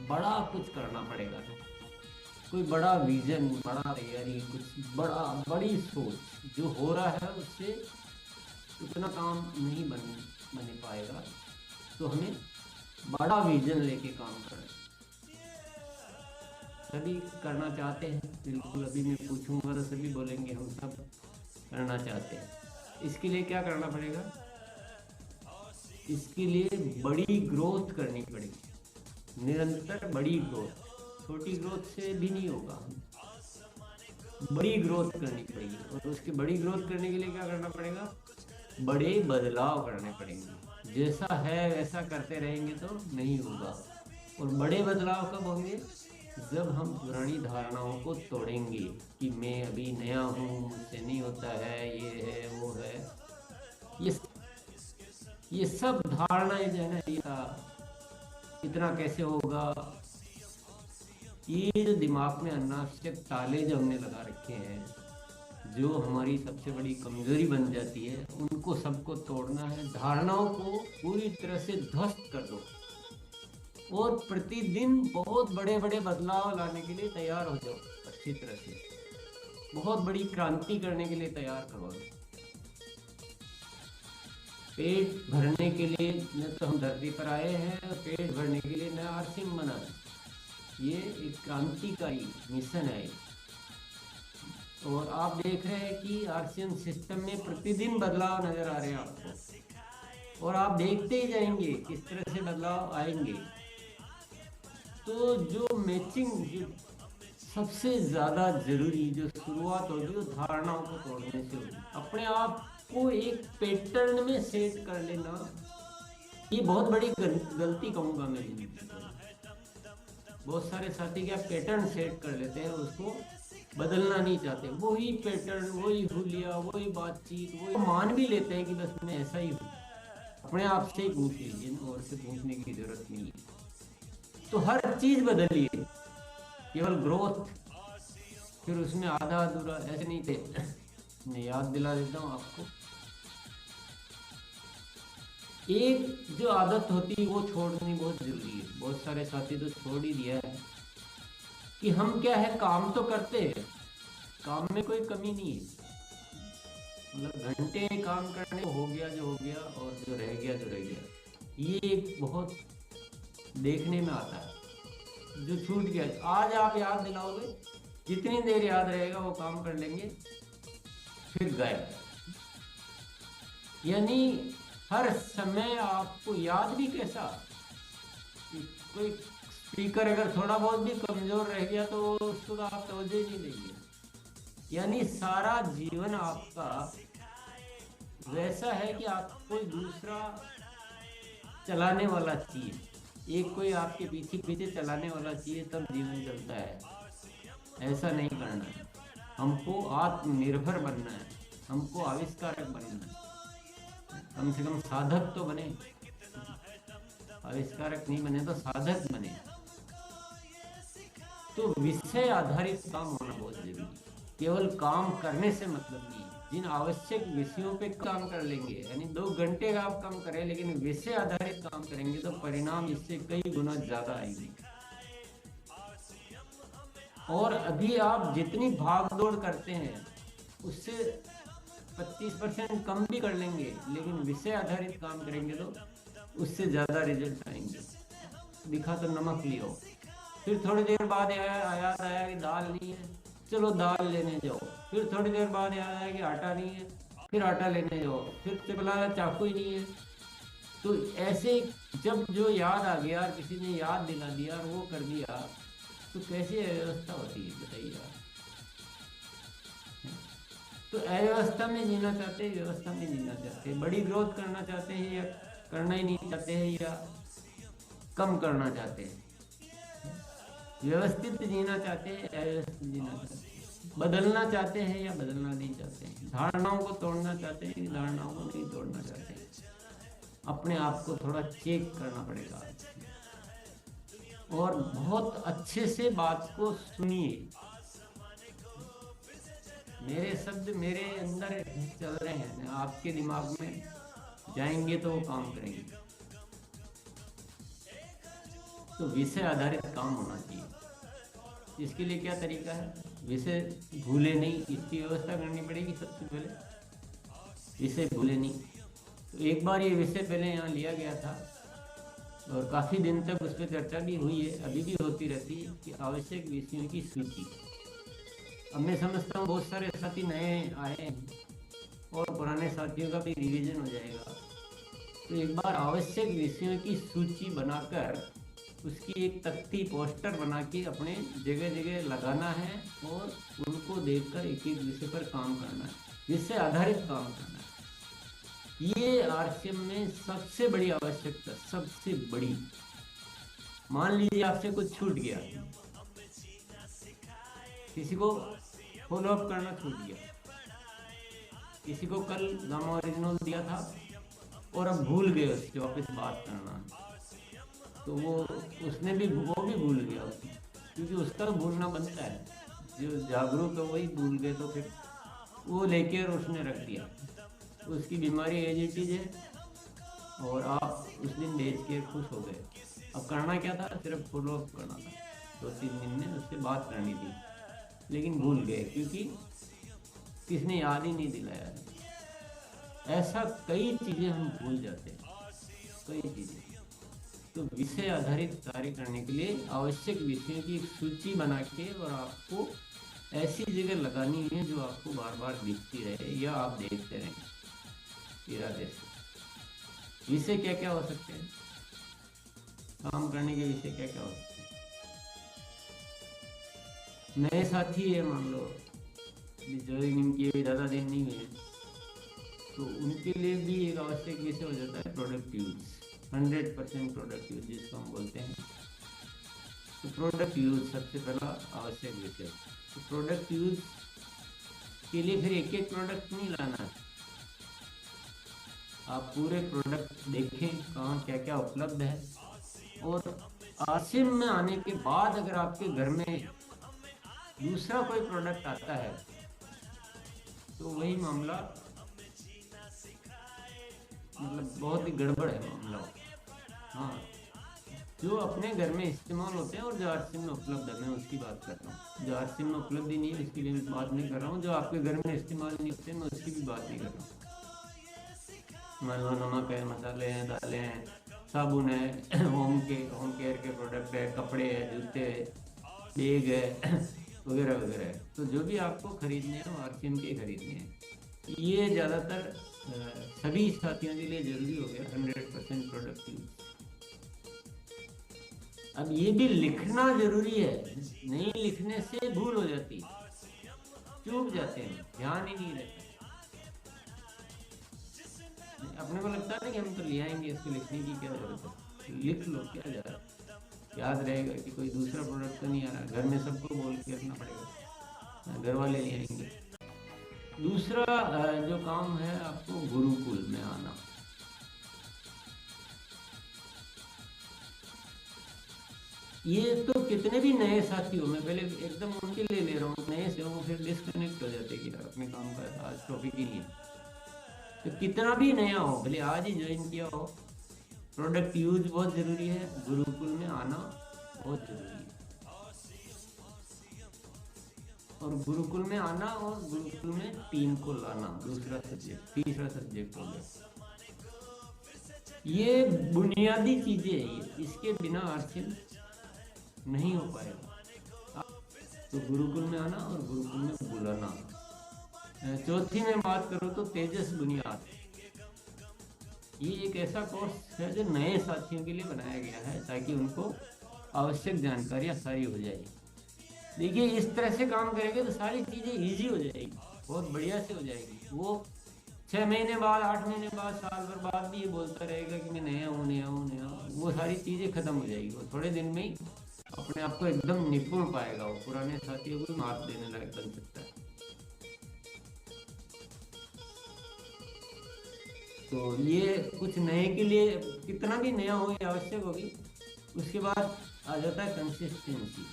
बड़ा कुछ करना पड़ेगा, कोई बड़ा विजन, बड़ा तैयारी, कुछ बड़ा, बड़ी सोच। जो हो रहा है उससे उतना काम नहीं बन पाएगा। तो हमें बड़ा विजन लेके काम करना है। सभी करना चाहते हैं, बिल्कुल। अभी मैं पूछूंगा तो सभी बोलेंगे हम सब करना चाहते हैं। इसके लिए क्या करना पड़ेगा? इसके लिए बड़ी ग्रोथ करनी पड़ेगी, निरंतर बड़ी ग्रोथ। छोटी ग्रोथ से भी नहीं होगा, बड़ी ग्रोथ करनी पड़ेगी। और उसकी बड़ी ग्रोथ करने के लिए क्या करना पड़ेगा? बड़े बदलाव करने पड़ेंगे। जैसा है वैसा करते रहेंगे तो नहीं होगा। और बड़े बदलाव कब होंगे? जब हम पुरानी धारणाओं को तोड़ेंगे कि मैं अभी नया हूँ, मुझसे नहीं होता है, ये है वो है। ये ये सब धारणाएं जो है ना, ये इतना कैसे होगा, ये जो दिमाग में अनावश्यक ताले जो हमने लगा रखे हैं, जो हमारी सबसे बड़ी कमजोरी बन जाती है, उनको सबको तोड़ना है। धारणाओं को पूरी तरह से ध्वस्त कर दो और प्रतिदिन बहुत बड़े बड़े बदलाव लाने के लिए तैयार हो जाओ। अच्छी तरह से बहुत बड़ी क्रांति करने के लिए तैयार करो। पेट भरने के लिए न तो हम धरती पर आए हैं, और पेट भरने के लिए न आरसिंह बना है। ये एक क्रांतिकारी मिशन है। और आप देख रहे हैं कि आरसीएम सिस्टम में प्रतिदिन बदलाव नजर आ रहे हैं आपको, और आप देखते ही जाएंगे किस तरह से बदलाव आएंगे। तो जो मैचिंग, जो सबसे ज्यादा जरूरी जो शुरुआत होगी वो धारणाओं को तोड़ने से होगी। अपने आप को एक पैटर्न में सेट कर लेना, ये बहुत बड़ी गलती कहूंगा मैं जिंदगी में। बहुत सारे साथी क्या पैटर्न सेट कर लेते हैं, उसको बदलना नहीं चाहते। वही पैटर्न, वही हुलिया, वही बातचीत, वही मान भी लेते हैं कि बस मैं ऐसा ही हूँ। अपने आप से ही पूछ लीजिए ना, और से पूछने की जरूरत नहीं है। तो हर चीज बदलिए, केवल ग्रोथ। फिर उसमें आधा अधूरा ऐसे नहीं थे। मैं याद दिला देता हूँ आपको। एक जो आदत होती है वो छोड़नी बहुत जरूरी है। बहुत सारे साथी तो छोड़ ही दिया है कि हम क्या है, काम तो करते हैं, काम में कोई कमी नहीं है। मतलब घंटे काम करने को हो गया जो हो गया, और जो रह गया जो रह गया। ये एक बहुत देखने में आता है। जो छूट गया आज आप याद दिलाओगे, जितनी देर याद रहेगा वो काम कर लेंगे, फिर गायब। यानी हर समय आपको याद भी कैसा, कोई स्पीकर अगर थोड़ा बहुत भी कमजोर रह गया तो उसको तो आप तवज्जो ही नहीं देंगे। यानी सारा जीवन आपका वैसा है कि आप कोई दूसरा चलाने वाला चाहिए, एक कोई आपके पीछे पीछे चलाने वाला चाहिए, तब जीवन चलता है। ऐसा नहीं करना है। हमको आत्मनिर्भर बनना है, हमको आविष्कारक बनना है। कम से कम साधक तो बने, आविष्कारक नहीं बने तो साधक बने। तो विषय आधारित काम होना बहुत जरूरी है। केवल काम करने से मतलब नहीं है। जिन आवश्यक विषयों पे काम कर लेंगे, यानी 2 घंटे का आप काम करें, लेकिन विषय आधारित काम करेंगे तो परिणाम इससे कई गुना ज्यादा आएंगे। और अभी आप जितनी भाग दौड़ करते हैं उससे 25% कम भी कर लेंगे, लेकिन विषय आधारित काम करेंगे तो उससे ज्यादा रिजल्ट आएंगे। दिखा तो नमक लियो, फिर थोड़ी देर बाद याद आया कि दाल नहीं है, चलो दाल लेने जाओ। फिर थोड़ी देर बाद याद आया कि आटा नहीं है, फिर आटा लेने जाओ। फिर चला चाकू ही नहीं है। तो ऐसे जब जो याद आ गया और किसी ने याद दिला दिया और वो कर दिया, तो कैसी अव्यवस्था होती है बताइए आप। तो अव्यवस्था में जीना चाहते हैं, व्यवस्था में जीना चाहते हैं, बड़ी ग्रोथ करना चाहते हैं या करना ही नहीं चाहते हैं, या कम करना चाहते हैं, व्यवस्थित जीना चाहते हैं, अव्यवस्थित जीना चाहते हैं, बदलना चाहते हैं या बदलना नहीं चाहते हैं, धारणाओं को तोड़ना चाहते हैं या धारणाओं को नहीं तोड़ना चाहते हैं। अपने आप को थोड़ा चेक करना पड़ेगा, और बहुत अच्छे से बात को सुनिए। मेरे शब्द मेरे अंदर चल रहे हैं, आपके दिमाग में जाएंगे तो वो काम करेंगे। तो विषय आधारित काम होना चाहिए। इसके लिए क्या तरीका है, विषय भूले नहीं, इसकी व्यवस्था करनी पड़ेगी। सबसे पहले विषय भूले नहीं, तो एक बार ये विषय पहले यहाँ लिया गया था और काफ़ी दिन तक उस पर चर्चा भी हुई है, अभी भी होती रहती है, कि आवश्यक विषयों की सूची। अब मैं समझता हूँ बहुत सारे साथी नए आए हैं और पुराने साथियों का भी रिवीजन हो जाएगा। तो एक बार आवश्यक विषयों की सूची बनाकर उसकी एक तख्ती पोस्टर बना के अपने जगह जगह लगाना है और उनको देखकर एक एक विषय पर काम करना है, विषय आधारित काम करना है। ये आरसीएम में सबसे बड़ी आवश्यकता, सबसे बड़ी। मान लीजिए आपसे कुछ छूट गया, किसी को फॉलो अप करना छूट गया, किसी को कल गामा ओरिजिनल दिया था और अब भूल गए उससे वापस बात करना, तो वो भी भूल गया उसने, क्योंकि उसका तो भूलना बनता है। जो जागरूक है वही भूल गए, तो फिर वो लेके और उसने रख दिया। उसकी बीमारी एजिटीज है और आप उस दिन बेच के खुश हो गए। अब करना क्या था, सिर्फ फॉलो अप करना था, 2-3 दिन में उससे बात करनी थी, लेकिन भूल गए क्योंकि किसने याद ही नहीं दिलाया। ऐसा कई चीज़ें हम भूल जाते हैं, कई चीज़ें। तो विषय आधारित कार्य करने के लिए आवश्यक विषयों की एक सूची बना के और आपको ऐसी जगह लगानी है जो आपको बार बार दिखती रहे या आप देखते रहें इरादे से। विषय क्या क्या हो सकते हैं, काम करने के विषय क्या क्या हो सकते हैं। नए साथी है, मान लो ज्वाइनिंग किए ज़्यादा दिन नहीं हुए, तो उनके लिए भी एक आवश्यक विषय हो जाता है प्रोडक्ट यूज, 100% प्रोडक्ट यूज जिसको हम बोलते हैं। तो प्रोडक्ट यूज सबसे पहला आवश्यक विषय। तो प्रोडक्ट यूज के लिए फिर एक एक प्रोडक्ट नहीं लाना है, आप पूरे प्रोडक्ट देखें कहाँ क्या क्या उपलब्ध है। और आरसीएम में आने के बाद अगर आपके घर में दूसरा कोई प्रोडक्ट आता है तो वही मामला मतलब बहुत ही गड़बड़ है मामला। हाँ, जो अपने घर में इस्तेमाल होते हैं और जो आरसीएम में उपलब्ध है, मैं उसकी बात कर रहा हूँ। जो आरसीएम में उपलब्ध ही नहीं है उसकी भी बात नहीं कर रहा हूँ, जो आपके घर में इस्तेमाल नहीं होते मैं उसकी भी बात नहीं कर रहा हूँ। मान लो नमक है, मसाले हैं, दालें हैं, साबुन है, होम केयर के प्रोडक्ट है, कपड़े है, जूते है, बैग है वगैरह वगैरह। तो जो भी आपको खरीदने हैं वो आरसीएम के खरीदने हैं। ये ज़्यादातर सभी साथियों के लिए जरूरी हो गया 100% प्रोडक्ट यूज। अब ये भी लिखना जरूरी है, नहीं लिखने से भूल हो जाती, चूक जाते हैं, ध्यान ही नहीं रहता। अपने को लगता है कि हम तो ले आएंगे, इसको लिखने की क्या जरूरत है, लिख लो, क्या जा रहा है, याद रहेगा कि कोई दूसरा प्रोडक्ट तो नहीं आ रहा। घर में सबको बोल के रखना पड़ेगा, घर वाले ले आएंगे। दूसरा जो काम है आपको गुरुकुल में आना। ये तो कितने भी नए साथी हो, मैं पहले एकदम उनके लिए ले रहा हूँ, नए से वो फिर डिस्कनेक्ट हो जाते कि अपने काम का आज टॉपिक ही नहीं है। तो कितना भी नया हो, भले आज ही ज्वाइन किया हो, प्रोडक्ट यूज बहुत जरूरी है, गुरुकुल में आना बहुत जरूरी है। और गुरुकुल में आना और गुरुकुल में टीम को लाना, दूसरा सब्जेक्ट, तीसरा सब्जेक्ट हो गया। ये बुनियादी चीजें है, इसके बिना आरसीएम नहीं हो पाएगा। तो गुरुकुल में आना और गुरुकुल में बुलाना। चौथी में बात करूँ तो तेजस बुनियाद, ये एक ऐसा कोर्स है जो नए साथियों के लिए बनाया गया है ताकि उनको आवश्यक जानकारियाँ सारी हो जाए। देखिए इस तरह से काम करेंगे तो सारी चीज़ें इजी हो जाएगी, बहुत बढ़िया से हो जाएगी। वो 6 महीने बाद, 8 महीने बाद, साल भर बाद भी ये बोलता रहेगा कि मैं नया हूँ नया हूँ नया हूँ, वो सारी चीज़ें खत्म हो जाएगी। वो थोड़े दिन में ही अपने आप को एकदम निपुण पाएगा, वो पुराने साथियों को मात देने लायक बन सकता है। तो ये कुछ नए के लिए, कितना भी नया हो ये आवश्यक होगी। उसके बाद आ जाता है कंसिस्टेंसी।